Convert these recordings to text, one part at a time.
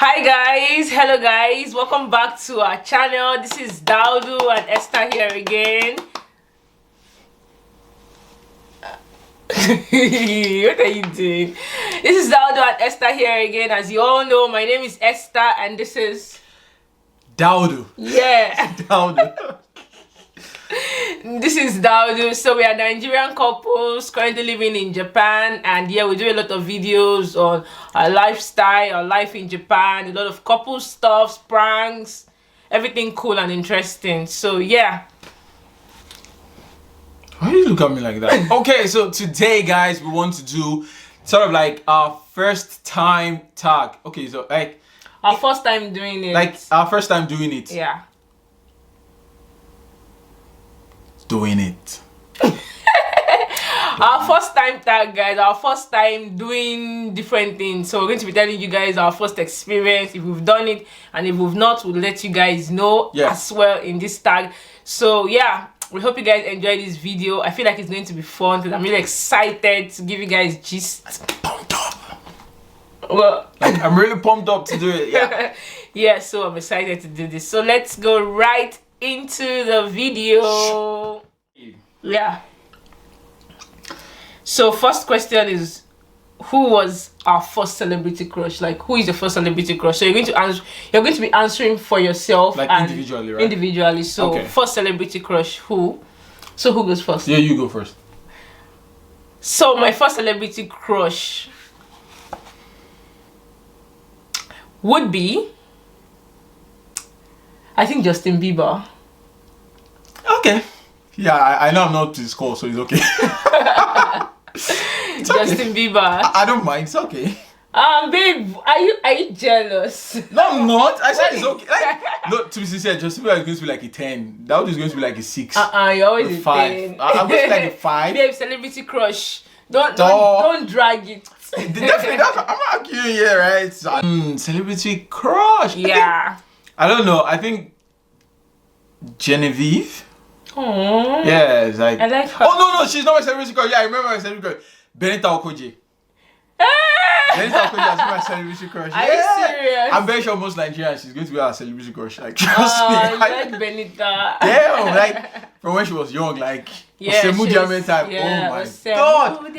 Hi guys, hello guys, welcome back to our channel. This is Daodu and Esther here again. What are you doing? This is Daodu and Esther here again. As you all know, my name is Esther and this is Daodu. Yeah. Daodu. This is Daodu. So we are Nigerian couples currently living in Japan, and yeah, we do a lot of videos on our lifestyle, our life in Japan, a lot of couple stuff, pranks, everything cool and interesting. So yeah. Why do you look at me like that? Okay, so today guys, we want to do sort of like our first time tag. Okay, so like our first time doing it. Like our first time doing it. Yeah. Doing it. Our first time tag, guys. Our first time doing different things. So we're going to be telling you guys our first experience, if we've done it, and if we've not, we'll let you guys know as well in this tag. So yeah, we hope you guys enjoy this video. I feel like it's going to be fun because I'm really excited to give you guys gist. Pumped up. Well, like I'm really pumped up to do it. Yeah. Yeah, so I'm excited to do this. So let's go right into the video. Yeah. So first question is, who was our first celebrity crush? Like, who is the first celebrity crush? So you're going to answer. You're going to be answering for yourself, like and individually, right? Individually. So first celebrity crush, who? So who goes first? Yeah, you go first. So my first celebrity crush would be, I think, Justin Bieber. Okay. Yeah, I know I'm not to score, so it's okay. It's Justin okay. Bieber. I don't mind. It's okay. Babe, are you jealous? No, I'm not. I said it's okay. Like, no, to be sincere, Justin Bieber is going to be like a 10. That is going to be like a 6. You're always a 5. 10. I'm going to be like a 5. Babe, celebrity crush. Don't drag it. Definitely, I'm not arguing here, right? Celebrity crush. Yeah. I don't know. I think Genevieve. Oh. Yeah, it's like. I like her. Oh no, she's not my celebrity crush. Yeah, I remember my celebrity crush. Benita Okoje. Benita Okoje is my celebrity crush. Are you serious? I'm very sure most Nigerians, she's going to be our celebrity crush. Like, trust me. I like Benita. Yeah, like from when she was young, like. Yeah, time. Yeah, oh my god.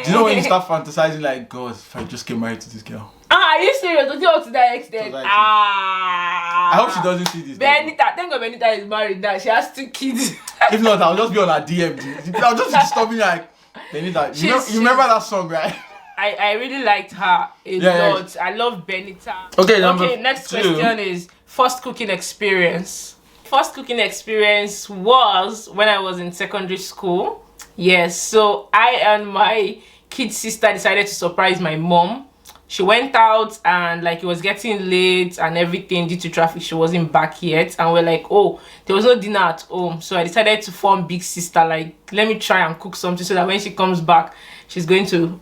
Do you know when you you start fantasizing like, God, if I just get married to this girl? Are you serious? Don't you want to that extent? I hope she doesn't see this. Benita, thank God Benita is married now. She has 2 kids. If not, I'll just be on her DM. I'll just be disturbing like, Benita. You remember that song, right? I really liked her a lot. I love Benita. Okay, next question is first cooking experience. First cooking experience was when I was in secondary school. Yes, so I and my kid sister decided to surprise my mom. She went out and like it was getting late and everything due to traffic. She wasn't back yet, and we're like, oh, there was no dinner at home. So I decided to form big sister, like, let me try and cook something so that when she comes back, she's going to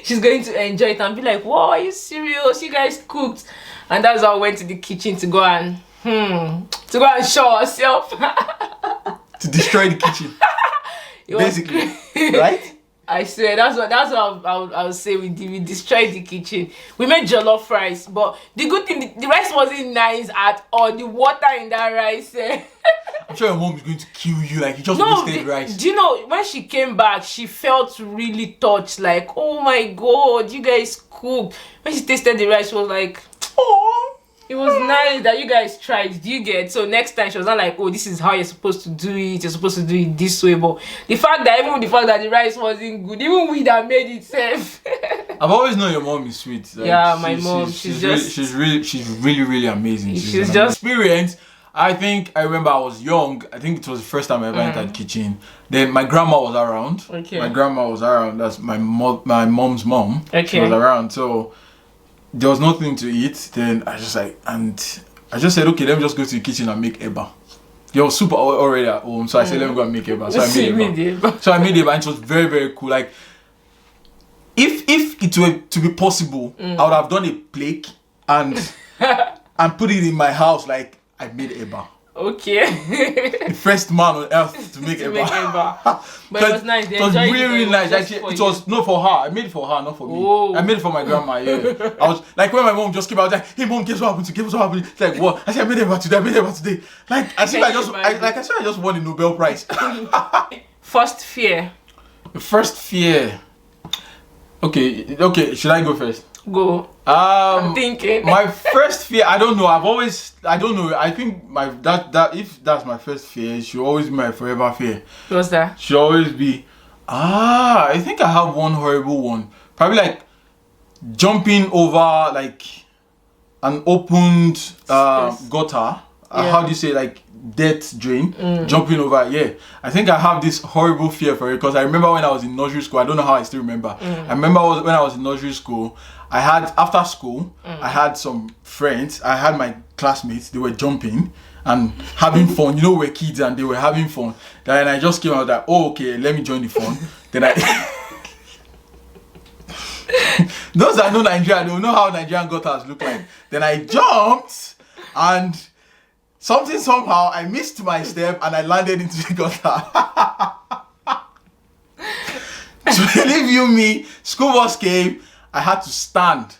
she's going to enjoy it and be like, whoa, are you serious? You guys cooked. And that's how I went to the kitchen to go and show herself. To destroy the kitchen. Basically, right? I swear, that's what I would say. We destroyed the kitchen. We made jollof rice, but the good thing, the rice wasn't nice at all. The water in that rice. I'm sure your mom is going to kill you. Like, you just wasted rice. Do you know, when she came back, she felt really touched. Like, oh my God, you guys cooked. When she tasted the rice, she was like, oh. It was nice that you guys tried. Do you get? So next time she was not like, oh, this is how you're supposed to do it. You're supposed to do it this way. But the fact that the rice wasn't good, even we that made it safe. I've always known your mom is sweet. Like, yeah, my mom. She's really amazing. She's just experience. I think I remember I was young. I think it was the first time I ever entered the kitchen. Then my grandma was around. Okay. My grandma was around. That's my mom's mom. Okay. She was around. So there was nothing to eat. Then I just said, okay, let me just go to the kitchen and make eba. They were super already at home, so I said, let me go and make eba. So I made eba. So I made eba, and it was very, very cool. Like, if it were to be possible, I would have done a plaque and put it in my house. Like, I made eba. Okay. The first man on earth to make To Eba. make Eba. But it was nice. They It was enjoyed really it. nice. Just Actually, for it you. was no for her. I made it for her, not for me. Oh. I made it for my grandma. Yeah. I was like, when my mom just came out, I was like, hey mom, guess what happened? Guess what happened? She's like, what? I said, I made it about today. I made it about today. Like as if I just won the Nobel Prize. First fear. The first fear. Okay. Should I go first? Go. I'm thinking. My first fear, I don't know. I think if that's my first fear, it should always be my forever fear. What's that? Should always be. I think I have one horrible one. Probably like jumping over like an opened gutter. How do you say, like death drain? Jumping over. Yeah, I think I have this horrible fear for it because I remember when I was in nursery school. I don't know how I still remember. I remember when I was in nursery school. I had after school. I had some friends. I had my classmates. They were jumping and having fun. You know, we're kids and they were having fun. Then I just came out like, oh, okay, let me join the fun. Then those that know Nigeria, they will know how Nigerian gutters look like. Then I jumped and somehow I missed my step and I landed into the gutter. So believe you me, school bus came. I had to stand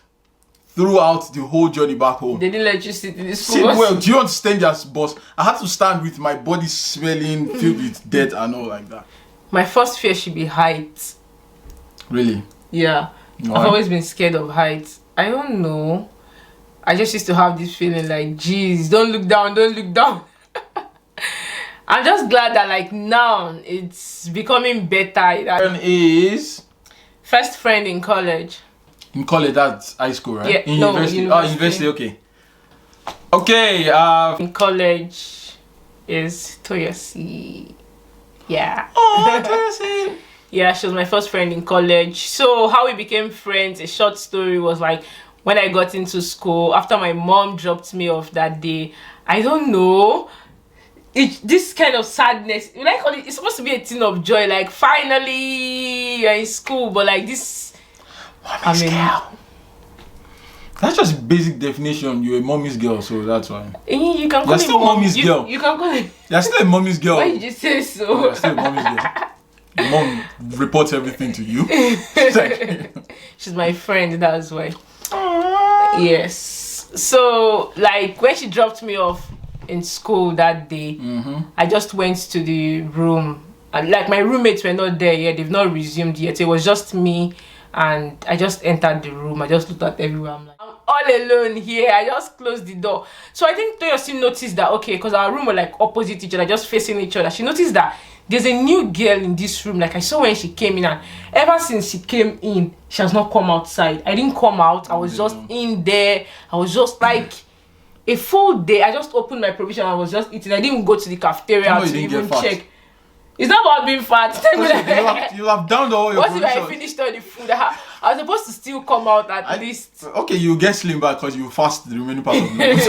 throughout the whole journey back home. They didn't let you sit in the school bus? Well, do you understand as boss? I had to stand with my body swelling, filled with dirt and all like that. My first fear should be heights. Really? Yeah. Why? I've always been scared of heights. I don't know. I just used to have this feeling like, geez, don't look down, don't look down. I'm just glad that like now it's becoming better. Friend is First friend in college. in college, that's high school, right? Yeah, in no, university. university. Oh, university, okay. Okay, In college is Toyosi. Yeah. oh, Toyosi. Yeah, she was my first friend in college. So how we became friends, a short story was like when I got into school, after my mom dropped me off that day, I don't know. This kind of sadness, like it's supposed to be a thing of joy, like finally you're in school, but like this Girl. That's just basic definition. You're a mommy's girl, so that's why. You can call You're it still mommy's girl. You can call it. You're still a mommy's girl. Why did you say so? You're still a mommy's girl. Your mom reports everything to you. She's my friend, that's why. Yes. So like when she dropped me off in school that day, I just went to the room and like my roommates were not there yet. They've not resumed yet. It was just me and I just entered the room. I just looked at everywhere. I'm like, I'm all alone here. I just closed the door. So I think Toyosi noticed that, okay, because our room were like opposite each other, just facing each other. She noticed that there's a new girl in this room. Like I saw when she came in, and ever since she came in, she has not come outside. I didn't come out. I was just in there. I was just like a full day. I just opened my provision. I was just eating. I didn't even go to the cafeteria to even check. It's not about being fat. you have downed all your What if I finished all the food? I was supposed to still come out at least. Okay, you get slim back because you fast the remaining part of the night.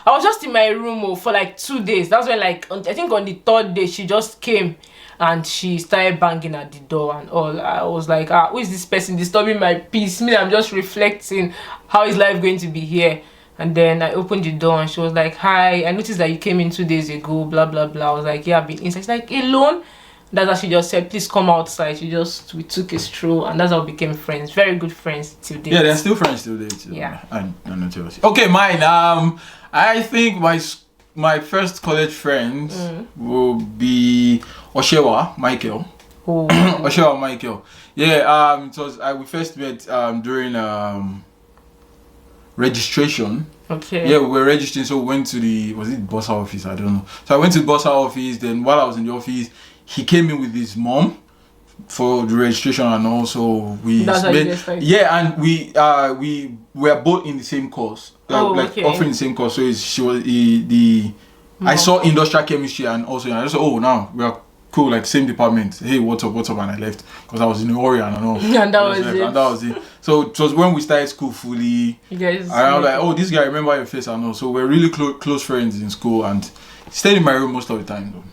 I was just in my room for like 2 days. That's when like I think on the 3rd day she just came and she started banging at the door and all. I was like, who is this person disturbing my peace? Me, I'm just reflecting how is life going to be here. And then I opened the door and she was like, hi, I noticed that you came in 2 days ago, blah, blah, blah. I was like, yeah, I've been inside. She's like, alone? That's how she just said, please come outside. We took a stroll and that's how we became friends. Very good friends till date. Yeah, they're still friends till date. Yeah. I know Chelsea. Okay, mine. I think my first college friend will be Oshewa Michael. Oh. Oshewa Michael. Yeah, it was we first met during registration. Okay. Yeah, we were registering, so we went to the Bossa office, I don't know. So I went to the Bossa office, then while I was in the office, he came in with his mom for the registration, and also we and we were both in the same course. Offering the same course. So I saw industrial chemistry and also I just said, oh, now we are cool, like same department. Hey, what's up? And I left because I was in the Orient and all. And that was it. So it was when we started school fully. You guys. I was like, oh, this guy, remember your face and all. So we're really close friends in school and he stayed in my room most of the time though.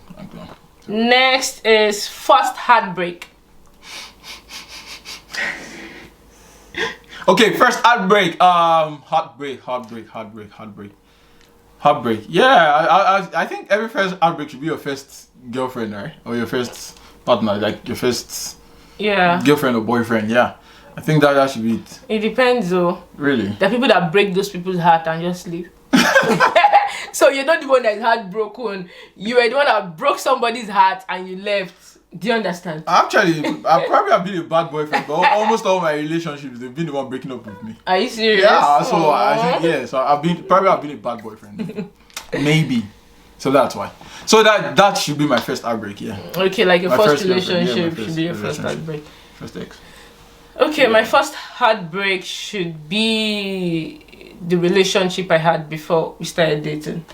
Next is first heartbreak. Okay, first heartbreak. Heartbreak. Heartbreak. Yeah, I think every first heartbreak should be your first girlfriend, right? Or your first partner, like your first girlfriend or boyfriend. Yeah, I think that should be it. It depends, though. Really? There are people that break those people's heart and just leave. So you're not the one that is heartbroken. You were the one that broke somebody's heart and you left. Do you understand? Actually, I probably have been a bad boyfriend, but almost all my relationships, they've been the one breaking up with me. Are you serious? Yeah, so I think, yeah, so I've been a bad boyfriend. Maybe. So that's why. So that should be my first heartbreak, yeah. Okay, like your my first relationship yeah, should be your first heartbreak. First ex. Okay, yeah. My first heartbreak should be the relationship I had before we started dating.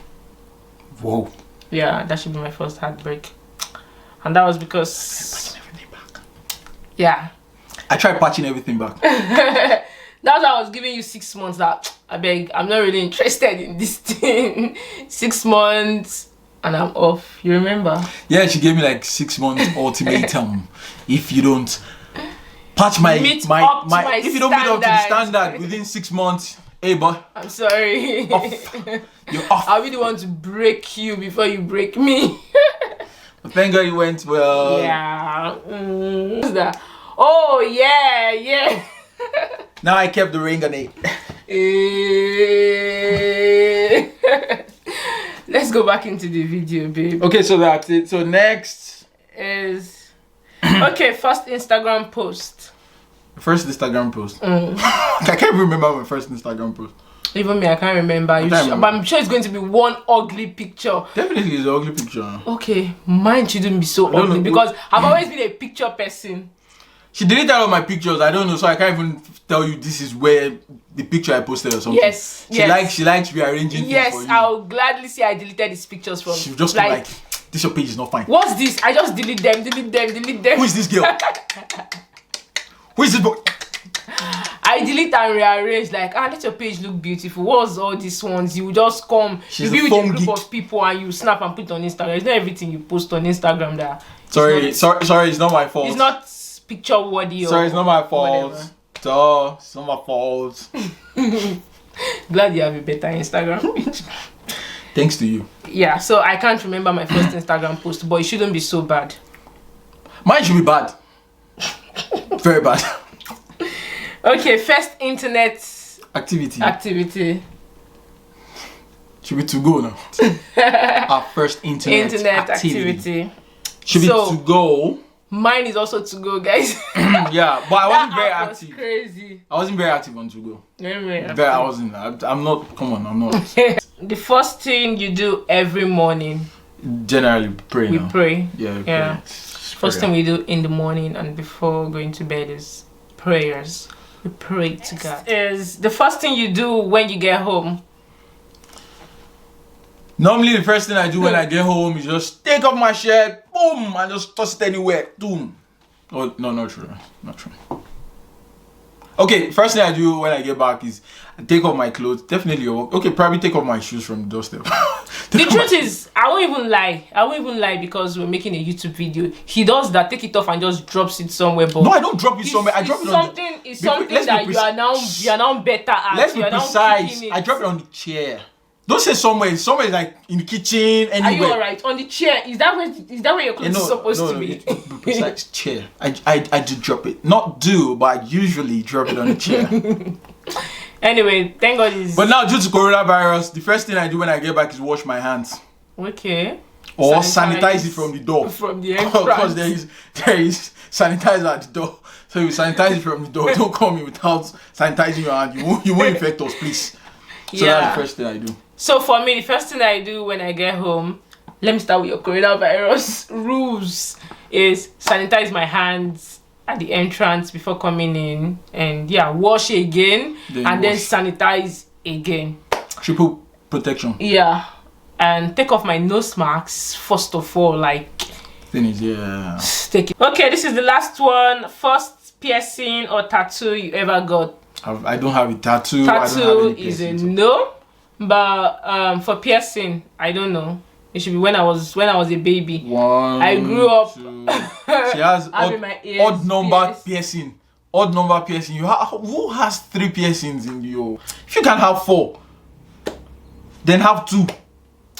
Whoa. Yeah, that should be my first heartbreak. And that was because... Patching everything back. Yeah. I tried patching everything back. That's why I was giving you 6 months that, I beg, I'm not really interested in this thing. 6 months and I'm off. You remember? Yeah, she gave me like 6 months ultimatum. If you don't patch my if you don't meet up to the standard within 6 months, hey boy, I'm sorry. Off. You're off. I really want to break you before you break me. But thank God it went well. Yeah. Oh yeah. Now I kept the ring on it. Let's go back into the video, babe. Okay, so that's it. So next is okay. First Instagram post. First Instagram post. I can't remember my first Instagram post. Even me, I can't remember. But I'm sure it's going to be one ugly picture. Definitely, it's an ugly picture. Okay, mine shouldn't be so ugly because I've always been a picture person. She deleted all my pictures. I don't know, so I can't even tell you this is where the picture I posted or something. Yes, she likes rearranging things for you. Yes, I'll gladly say I deleted these pictures from. She just like this. Your page is not fine. What's this? I just delete them. Who is this girl? Who is this boy? I delete and rearrange like let your page look beautiful. What's all these ones? You just come, you be with a group of people and you snap and put it on Instagram. It's not everything you post on Instagram that. Sorry, it's not my fault. It's not picture worthy. Sorry, it's not my fault. Duh, it's not my fault. Glad you have a better Instagram page. Thanks to you. Yeah, so I can't remember my first Instagram post, but it shouldn't be so bad. Mine should be bad. Very bad. Okay, first internet activity. Should be to go now. Our first internet activity. Should be to go. Mine is also to go, guys. Yeah, but I wasn't very active. Was crazy. I wasn't very active on to go. I wasn't. I'm not. Come on, I'm not. The first thing you do every morning. Generally pray. We pray. Yeah. We pray. First thing we do in the morning and before going to bed is prayers. We pray to God. Is the first thing you do when you get home? Normally, the first thing I do when I get home is just take off my shirt, boom, and just toss it anywhere, boom. Oh no, not true. Okay, first thing I do when I get back is I take off my clothes. Definitely, okay, probably take off my shoes from the doorstep. The truth is, I won't even lie because we're making a YouTube video. He does that, take it off and just drops it somewhere. But no, I don't drop it somewhere. I drop it on it's something that you are now better at. Let's be precise. I drop it on the chair. Don't say somewhere. Somewhere is like in the kitchen, anywhere. Are you alright? On the chair. Is that where your clothes is supposed to be? No, precise chair. I do drop it. Not do, but I usually drop it on the chair. Anyway, thank God is. But now due to coronavirus, the first thing I do when I get back is wash my hands. Okay. Or sanitize it from the door. From the entrance. Because there is sanitizer at the door. So you sanitize it from the door. Don't come in without sanitizing your hand. You won't infect us, please. So that's the first thing I do. So for me, the first thing I do when I get home, let me start with your coronavirus rules, is sanitize my hands at the entrance before coming in, and wash again, then sanitize again. Triple protection. Yeah, and take off my nose masks first of all, take it. Okay, this is the last one. First piercing or tattoo you ever got? I don't have a tattoo. Tattoo is a no, but for piercing, I don't know. It should be when I was a baby. I grew up. She has odd number piercing. Odd number piercing. Who has 3 piercings in you? If you can have 4, then have 2.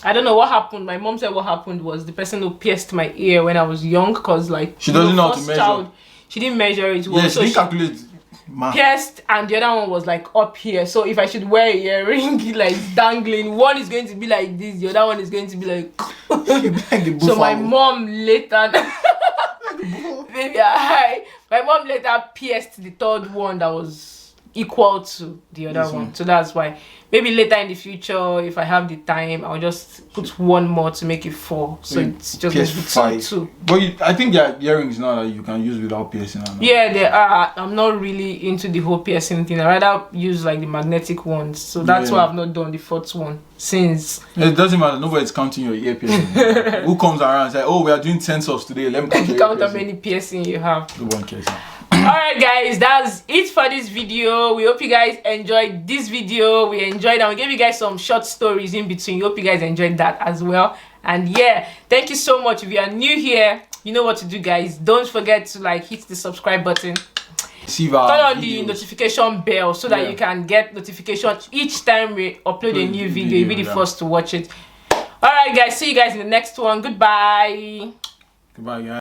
I don't know what happened. My mom said what happened was the person who pierced my ear when I was young, because like she doesn't know how to measure. She didn't measure it well. Yeah, she didn't calculate. Pierced, and the other one was like up here. So if I should wear a earring like dangling, one is going to be like this, the other one is going to be like. So my mom later. Maybe my mom later pierced the third one that was equal to the other one. So that's why maybe later in the future, if I have the time, I'll just put one more to make it 4. So it's just going to be 2. But I think there are earrings now that you can use without piercing. Yeah, there are. I'm not really into the whole piercing thing. I rather use like the magnetic ones. So that's why I've not done the 4th one since. It doesn't matter. Nobody's counting your ear piercing. Who comes around and says, "Oh, we are doing sensors today. Let me count how many piercing you have." No one cares. Alright guys, that's it for this video. We hope you guys enjoyed this video. We enjoyed, and we gave you guys some short stories in between. We hope you guys enjoyed that as well. And yeah, thank you so much. If you are new here, you know what to do, guys. Don't forget to like hit the subscribe button, turn on the notification bell so that you can get notification each time we upload a new video. You'll be the first to watch it. Alright guys, see you guys in the next one. Goodbye. Goodbye guys.